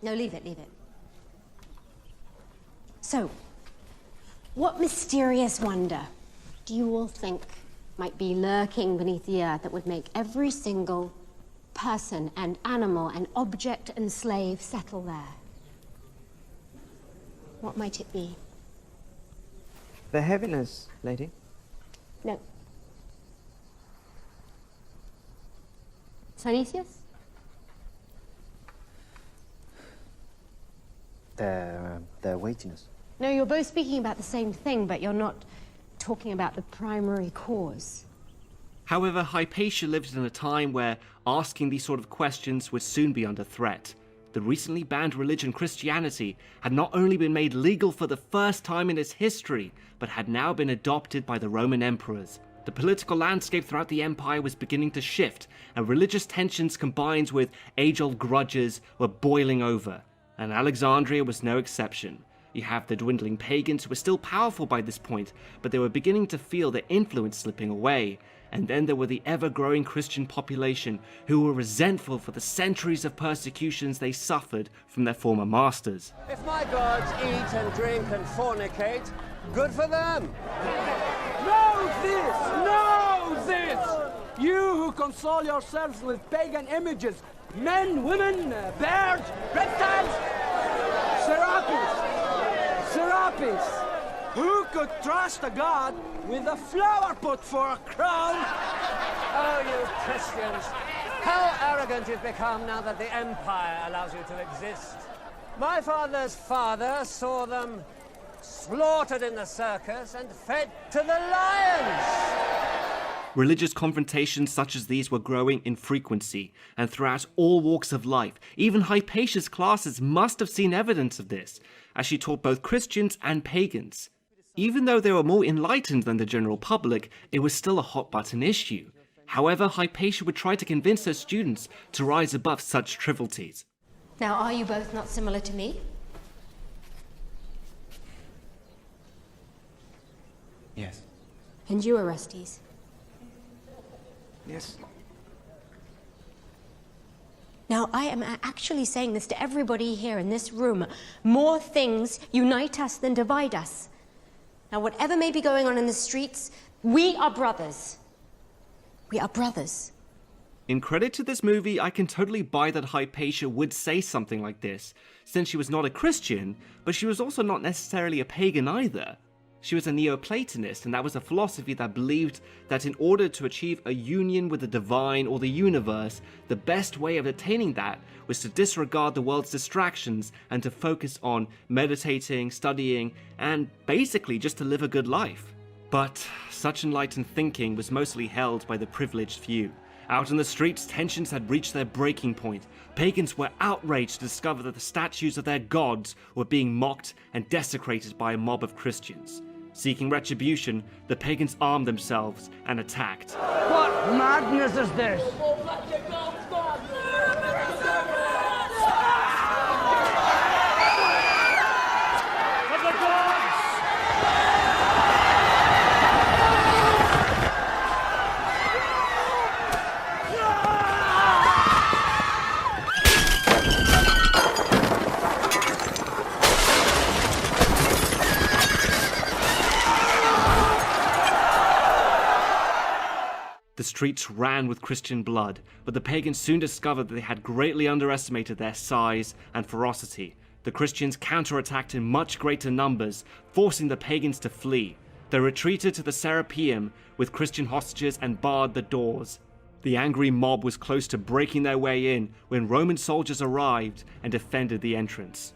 No, leave it, leave it. So, what mysterious wonder do you all think might be lurking beneath the earth that would make every single person and animal and object and slave settle there? What might it be? The heaviness, lady. No. Synesius? Their weightiness. No, you're both speaking about the same thing, but you're not talking about the primary cause. However, Hypatia lived in a time where asking these sort of questions would soon be under threat. The recently banned religion Christianity had not only been made legal for the first time in its history, but had now been adopted by the Roman emperors. The political landscape throughout the empire was beginning to shift, and religious tensions combined with age-old grudges were boiling over. And Alexandria was no exception. You have the dwindling pagans who were still powerful by this point, but they were beginning to feel their influence slipping away. And then there were the ever-growing Christian population who were resentful for the centuries of persecutions they suffered from their former masters. If my gods eat and drink and fornicate, good for them. Know this! You who console yourselves with pagan images, men, women, birds, reptiles, Serapis, who could trust a god with a flower pot for a crown? Oh, you Christians, how arrogant you've become now that the empire allows you to exist. My father's father saw them slaughtered in the circus and fed to the lions. Religious confrontations such as these were growing in frequency, and throughout all walks of life. Even Hypatia's classes must have seen evidence of this, as she taught both Christians and pagans. Even though they were more enlightened than the general public, it was still a hot-button issue. However, Hypatia would try to convince her students to rise above such trivialities. Now, are you both not similar to me? Yes. And you, Orestes? Yes. Now, I am actually saying this to everybody here in this room. More things unite us than divide us. Now, whatever may be going on in the streets, we are brothers. We are brothers. In credit to this movie, I can totally buy that Hypatia would say something like this, since she was not a Christian, but she was also not necessarily a pagan either. She was a Neoplatonist, and that was a philosophy that believed that in order to achieve a union with the divine or the universe, the best way of attaining that was to disregard the world's distractions and to focus on meditating, studying, and basically just to live a good life. But such enlightened thinking was mostly held by the privileged few. Out in the streets, tensions had reached their breaking point. Pagans were outraged to discover that the statues of their gods were being mocked and desecrated by a mob of Christians. Seeking retribution, the pagans armed themselves and attacked. What madness is this? The streets ran with Christian blood, but the pagans soon discovered that they had greatly underestimated their size and ferocity. The Christians counterattacked in much greater numbers, forcing the pagans to flee. They retreated to the Serapeum with Christian hostages and barred the doors. The angry mob was close to breaking their way in when Roman soldiers arrived and defended the entrance.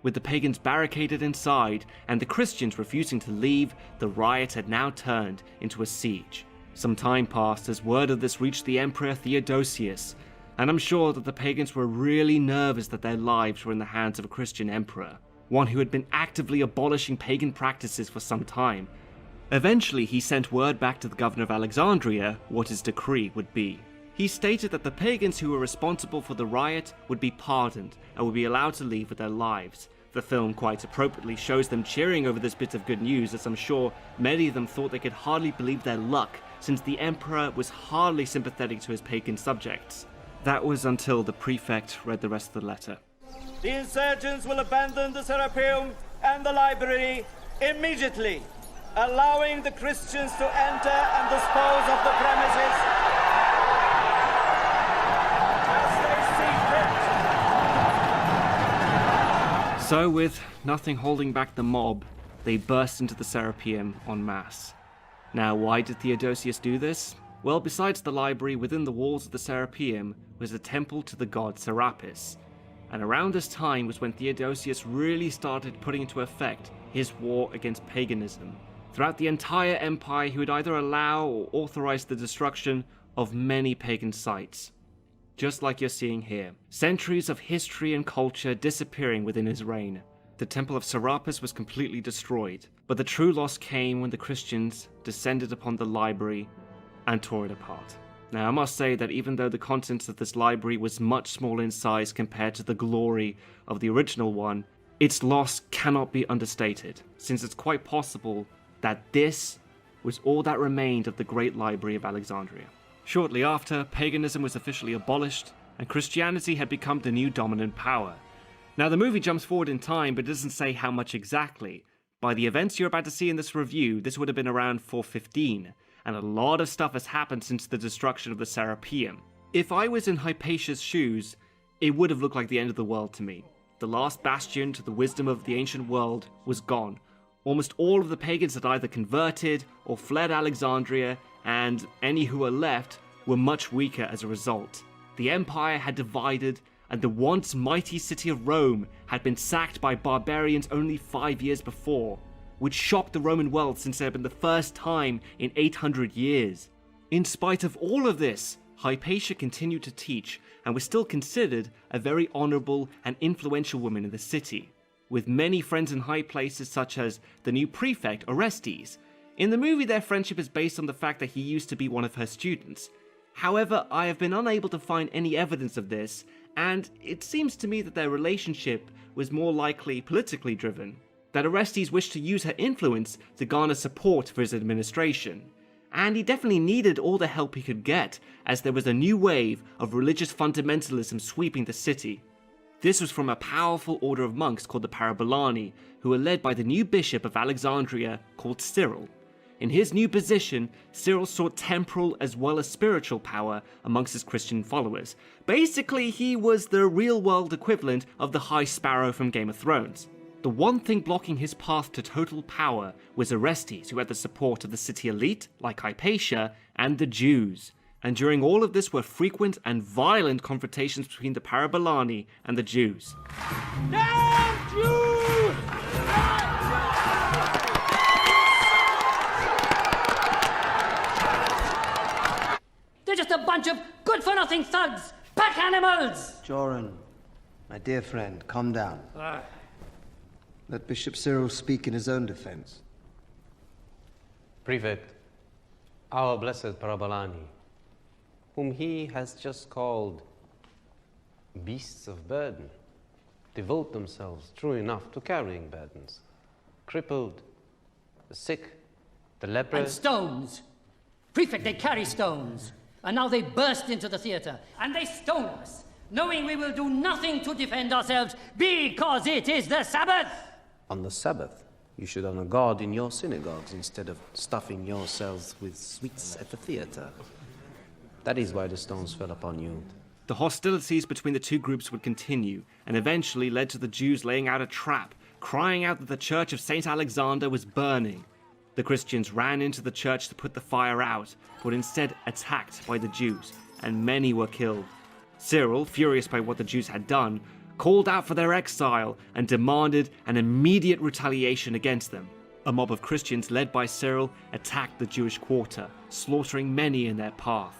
With the pagans barricaded inside and the Christians refusing to leave, the riot had now turned into a siege. Some time passed as word of this reached the Emperor Theodosius, and I'm sure that the pagans were really nervous that their lives were in the hands of a Christian emperor, one who had been actively abolishing pagan practices for some time. Eventually, he sent word back to the governor of Alexandria what his decree would be. He stated that the pagans who were responsible for the riot would be pardoned and would be allowed to leave with their lives. The film quite appropriately shows them cheering over this bit of good news, as I'm sure many of them thought they could hardly believe their luck, since the emperor was hardly sympathetic to his pagan subjects. That was until the prefect read the rest of the letter. The insurgents will abandon the Serapeum and the library immediately, allowing the Christians to enter and dispose of the premises as they see fit. So, with nothing holding back the mob, they burst into the Serapeum en masse. Now, why did Theodosius do this? Well, besides the library, within the walls of the Serapeum was a temple to the god Serapis. And around this time was when Theodosius really started putting into effect his war against paganism. Throughout the entire empire, he would either allow or authorize the destruction of many pagan sites. Just like you're seeing here. Centuries of history and culture disappearing within his reign. The temple of Serapis was completely destroyed, but the true loss came when the Christians descended upon the library and tore it apart. Now, I must say that even though the contents of this library was much smaller in size compared to the glory of the original one, its loss cannot be understated, since it's quite possible that this was all that remained of the great library of Alexandria. Shortly after, paganism was officially abolished, and Christianity had become the new dominant power. Now, the movie jumps forward in time, but it doesn't say how much exactly. By the events you're about to see in this review, this would have been around 415, and a lot of stuff has happened since the destruction of the Serapeum. If I was in Hypatia's shoes, it would have looked like the end of the world to me. The last bastion to the wisdom of the ancient world was gone. Almost all of the pagans had either converted or fled Alexandria, and any who were left were much weaker as a result. The empire had divided, and the once mighty city of Rome had been sacked by barbarians only 5 years before, which shocked the Roman world since it had been the first time in 800 years. In spite of all of this, Hypatia continued to teach and was still considered a very honorable and influential woman in the city, with many friends in high places such as the new prefect Orestes. In the movie, their friendship is based on the fact that he used to be one of her students. However, I have been unable to find any evidence of this, and it seems to me that their relationship was more likely politically driven, that Orestes wished to use her influence to garner support for his administration. And he definitely needed all the help he could get, as there was a new wave of religious fundamentalism sweeping the city. This was from a powerful order of monks called the Parabolani, who were led by the new bishop of Alexandria called Cyril. In his new position, Cyril sought temporal as well as spiritual power amongst his Christian followers. Basically, he was the real-world equivalent of the High Sparrow from Game of Thrones. The one thing blocking his path to total power was Orestes, who had the support of the city elite, like Hypatia, and the Jews. And during all of this were frequent and violent confrontations between the Parabolani and the Jews. Damn Jews! They're just a bunch of good-for-nothing thugs! Pack animals! Joran, my dear friend, calm down. Let Bishop Cyril speak in his own defense. Prefect, our blessed Parabolani, whom he has just called beasts of burden, devote themselves, true enough, to carrying burdens. Crippled, the sick, the And lepers. stones! Prefect, they carry stones! And now they burst into the theater, and they stone us, knowing we will do nothing to defend ourselves because it is the Sabbath! On the Sabbath, you should honor God in your synagogues instead of stuffing yourselves with sweets at the theater. That is why the stones fell upon you. The hostilities between the two groups would continue, and eventually led to the Jews laying out a trap, crying out that the church of St. Alexander was burning. The Christians ran into the church to put the fire out, but instead attacked by the Jews, and many were killed. Cyril, furious by what the Jews had done, called out for their exile and demanded an immediate retaliation against them. A mob of Christians led by Cyril attacked the Jewish quarter, slaughtering many in their path.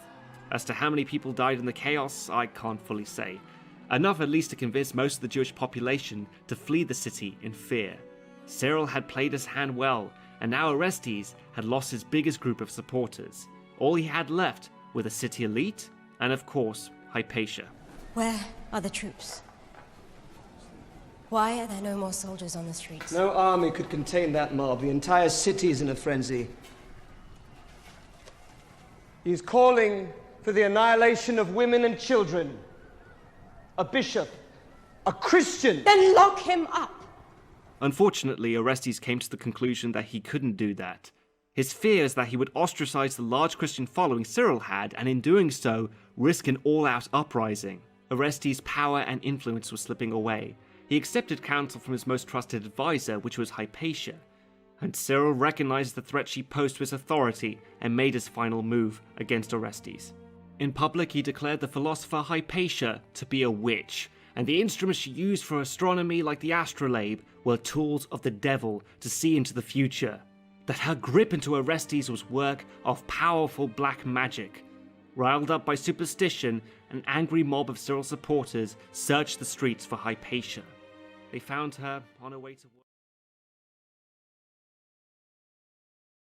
As to how many people died in the chaos, I can't fully say. Enough at least to convince most of the Jewish population to flee the city in fear. Cyril had played his hand well, and now Orestes had lost his biggest group of supporters. All he had left were the city elite, and of course, Hypatia. Where are the troops? Why are there no more soldiers on the streets? No army could contain that mob. The entire city is in a frenzy. He's calling for the annihilation of women and children. A bishop A Christian! Then lock him up! Unfortunately, Orestes came to the conclusion that he couldn't do that. His fears that he would ostracize the large Christian following Cyril had, and in doing so, risk an all-out uprising. Orestes' power and influence was slipping away. He accepted counsel from his most trusted advisor, which was Hypatia. And Cyril recognized the threat she posed to his authority and made his final move against Orestes. In public, he declared the philosopher Hypatia to be a witch, and the instruments she used for astronomy, like the astrolabe, were tools of the devil to see into the future. That her grip into Orestes was work of powerful black magic. Riled up by superstition, an angry mob of Cyril's supporters searched the streets for Hypatia. They found her on her way to work.